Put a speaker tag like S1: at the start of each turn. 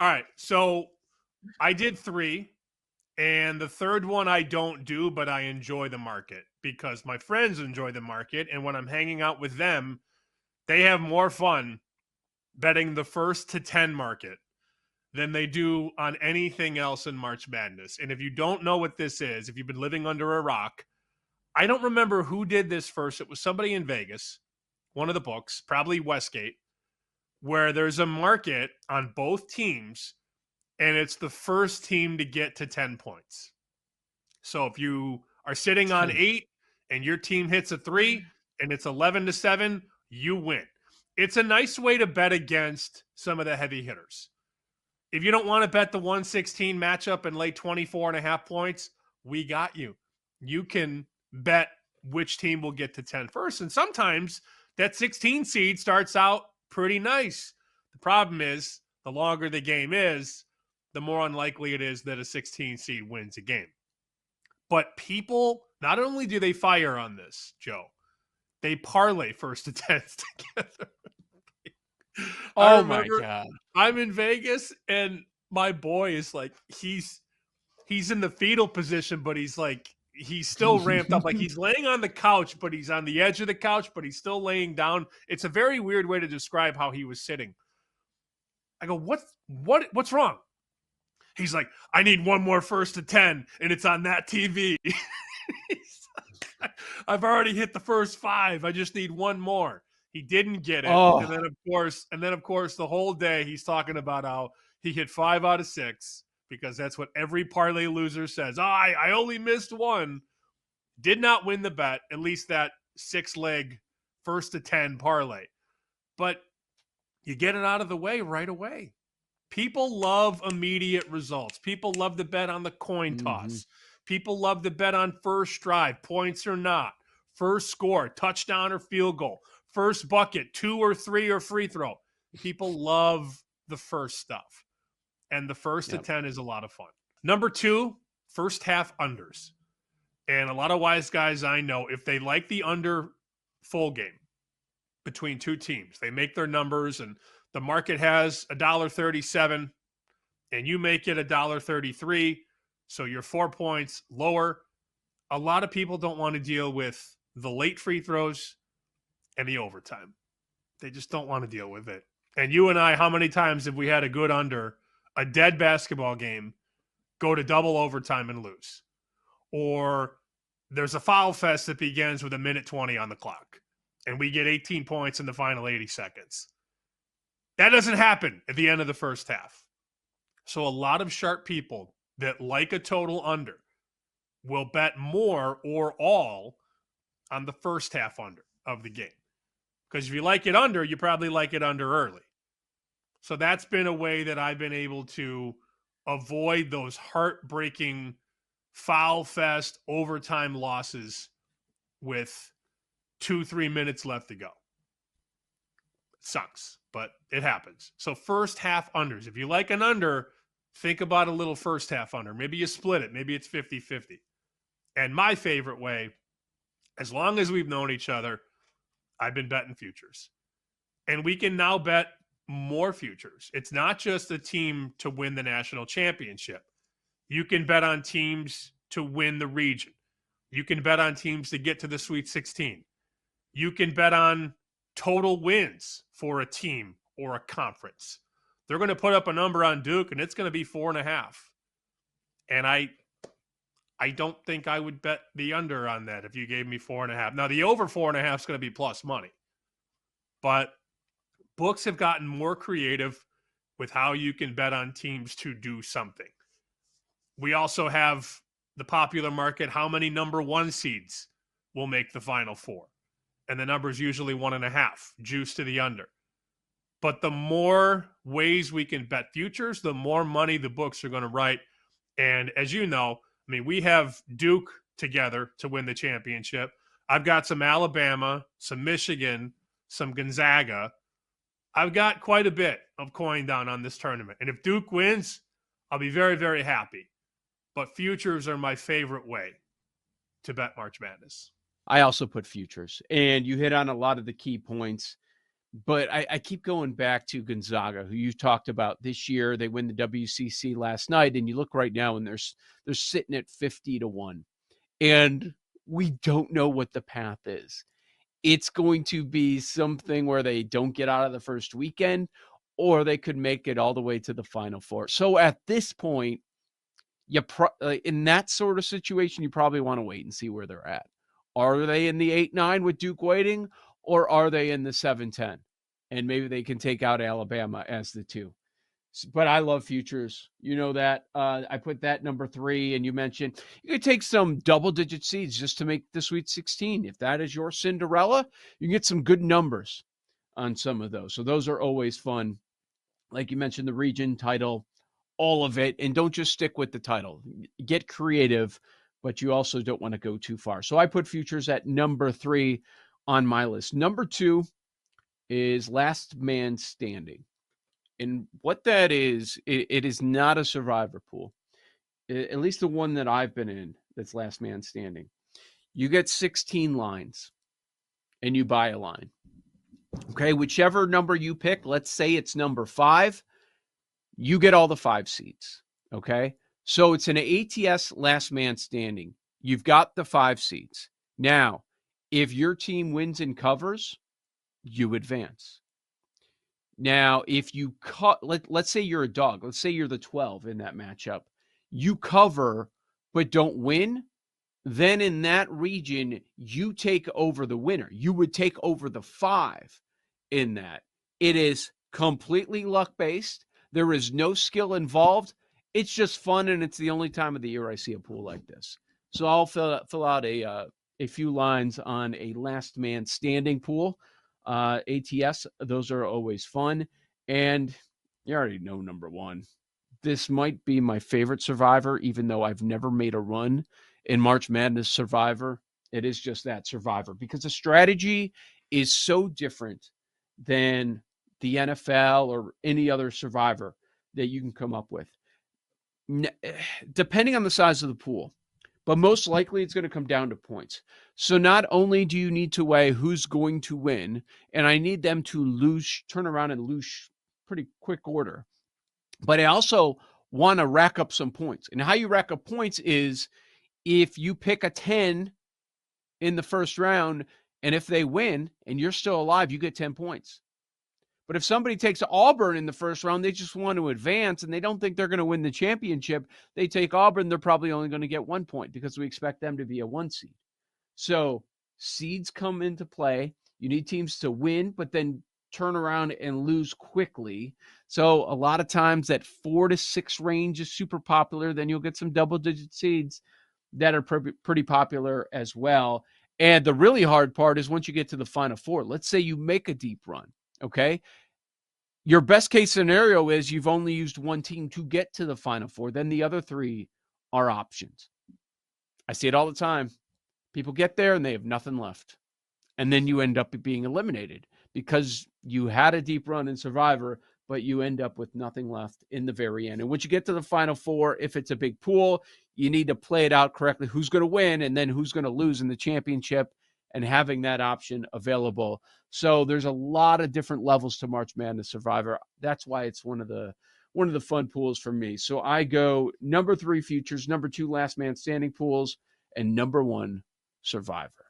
S1: All right. So I did 3, and the third one I don't do, but I enjoy the market because my friends enjoy the market. And when I'm hanging out with them, they have more fun betting the first to 10 market than they do on anything else in March Madness. And if you don't know what this is, if you've been living under a rock, I don't remember who did this first. It was somebody in Vegas, one of the books, probably Westgate, where there's a market on both teams and it's the first team to get to 10 points. So if you are sitting on 8 and your team hits a 3 and it's 11-7, you win. It's a nice way to bet against some of the heavy hitters. If you don't want to bet the 116 matchup and lay 24 and a half points, we got you. You can bet which team will get to 10 first. And sometimes that 16 seed starts out pretty nice. The problem is the longer the game is, the more unlikely it is that a 16 seed wins a game. But people, not only do they fire on this, Joe, they parlay first to 10s together. I
S2: Oh my
S1: remember
S2: God.
S1: I'm in Vegas and my boy is like, he's in the fetal position, but he's still ramped up. Like he's laying on the couch, but he's on the edge of the couch, but he's still laying down. It's a very weird way to describe how he was sitting. I go, what's wrong? He's like, I need one more first to 10, and it's on that TV. I've already hit the first 5. I just need one more. He didn't get it.
S2: Oh,
S1: And then of course, the whole day he's talking about how he hit 5 out of 6 because that's what every parlay loser says. Oh, I only missed one. Did not win the bet, at least that 6-leg first to 10 parlay. But you get it out of the way right away. People love immediate results. People love to bet on the coin
S2: mhm.
S1: toss. People love to bet on first drive, points or not, first score, touchdown or field goal, first bucket, 2 or 3 or free throw. People love the first stuff. And the first to
S2: Yep.
S1: 10 is a lot of fun. Number 2, first half unders. And a lot of wise guys I know, if they like the under full game between two teams, they make their numbers and the market has $1.37 and you make it $1.33, so you're 4 points lower. A lot of people don't want to deal with the late free throws and the overtime. They just don't want to deal with it. And you and I, how many times have we had a good under a dead basketball game go to double overtime and lose? Or there's a foul fest that begins with a minute 20 on the clock and we get 18 points in the final 80 seconds. That doesn't happen at the end of the first half. So a lot of sharp people that like a total under will bet more or all on the first half under of the game. Because if you like it under, you probably like it under early. So that's been a way that I've been able to avoid those heartbreaking foul fest overtime losses with 2-3 minutes left to go. It sucks, but it happens. So first half unders. If you like an under, think about a little first half under. Maybe you split it. Maybe it's 50-50. And my favorite way, as long as we've known each other, I've been betting futures. And we can now bet more futures. It's not just a team to win the national championship. You can bet on teams to win the region. You can bet on teams to get to the Sweet 16. You can bet on total wins for a team or a conference. They're going to put up a number on Duke, and it's going to be 4.5. And I don't think I would bet the under on that if you gave me 4.5. Now, the over 4.5 is going to be plus money. But books have gotten more creative with how you can bet on teams to do something. We also have the popular market, how many number 1 seeds will make the Final Four. And the number is usually 1.5, juice to the under. But the more ways we can bet futures, the more money the books are going to write. And as you know, I mean, we have Duke together to win the championship. I've got some Alabama, some Michigan, some Gonzaga. I've got quite a bit of coin down on this tournament. And if Duke wins, I'll be very, very happy. But futures are my favorite way to bet March Madness.
S2: I also put futures, and you hit on a lot of the key points. But I keep going back to Gonzaga, who you talked about this year. They win the WCC last night, and you look right now, and they're sitting at 50-1, and we don't know what the path is. It's going to be something where they don't get out of the first weekend, or they could make it all the way to the Final Four. So at this point, in that sort of situation, you probably want to wait and see where they're at. Are they in the 8-9 with Duke waiting, or are they in the 7-10? And maybe they can take out Alabama as the 2. But I love futures. You know that. I put that number 3, and you mentioned you could take some double-digit seeds just to make the Sweet 16. If that is your Cinderella, you can get some good numbers on some of those. So those are always fun. Like you mentioned, the region title, all of it, and don't just stick with the title. Get creative, but you also don't want to go too far. So I put futures at number 3 on my list. Number 2 is last man standing. And what that is, it is not a survivor pool, at least the one that I've been in that's last man standing. You get 16 lines and you buy a line. Okay, whichever number you pick, let's say it's number 5, you get all the 5 seeds. Okay, so it's an ATS last man standing. You've got the 5 seeds. Now, if your team wins and covers, you advance. Now, if you let's say you're a dog, let's say you're the 12 in that matchup, you cover but don't win, then in that region, you take over the winner. You would take over the 5 in that. It is completely luck-based. There is no skill involved. It's just fun, and it's the only time of the year I see a pool like this. So I'll fill out a few lines on a last man standing pool. ATS, those are always fun. And you already know number 1. This might be my favorite Survivor, even though I've never made a run in March Madness Survivor. It is just that, Survivor, because the strategy is so different than the NFL or any other Survivor that you can come up with, depending on the size of the pool. But most likely it's going to come down to points. So not only do you need to weigh who's going to win, and I need them to turn around and lose pretty quick order, but I also want to rack up some points. And how you rack up points is if you pick a 10 in the first round, and if they win and you're still alive, you get 10 points. But if somebody takes Auburn in the first round, they just want to advance and they don't think they're going to win the championship. They take Auburn, they're probably only going to get 1 point because we expect them to be a 1 seed. So seeds come into play. You need teams to win, but then turn around and lose quickly. So a lot of times that 4 to 6 range is super popular. Then you'll get some double-digit seeds that are pretty popular as well. And the really hard part is once you get to the Final Four. Let's say you make a deep run, okay? Your best case scenario is you've only used one team to get to the Final Four. Then the other 3 are options. I see it all the time. People get there and they have nothing left. And then you end up being eliminated because you had a deep run in Survivor, but you end up with nothing left in the very end. And once you get to the Final Four, if it's a big pool, you need to play it out correctly. Who's going to win and then who's going to lose in the championship, and having that option available. So there's a lot of different levels to March Madness Survivor. That's why it's one of the fun pools for me. So I go number 3 futures, number 2 last man standing pools, and number 1 Survivor.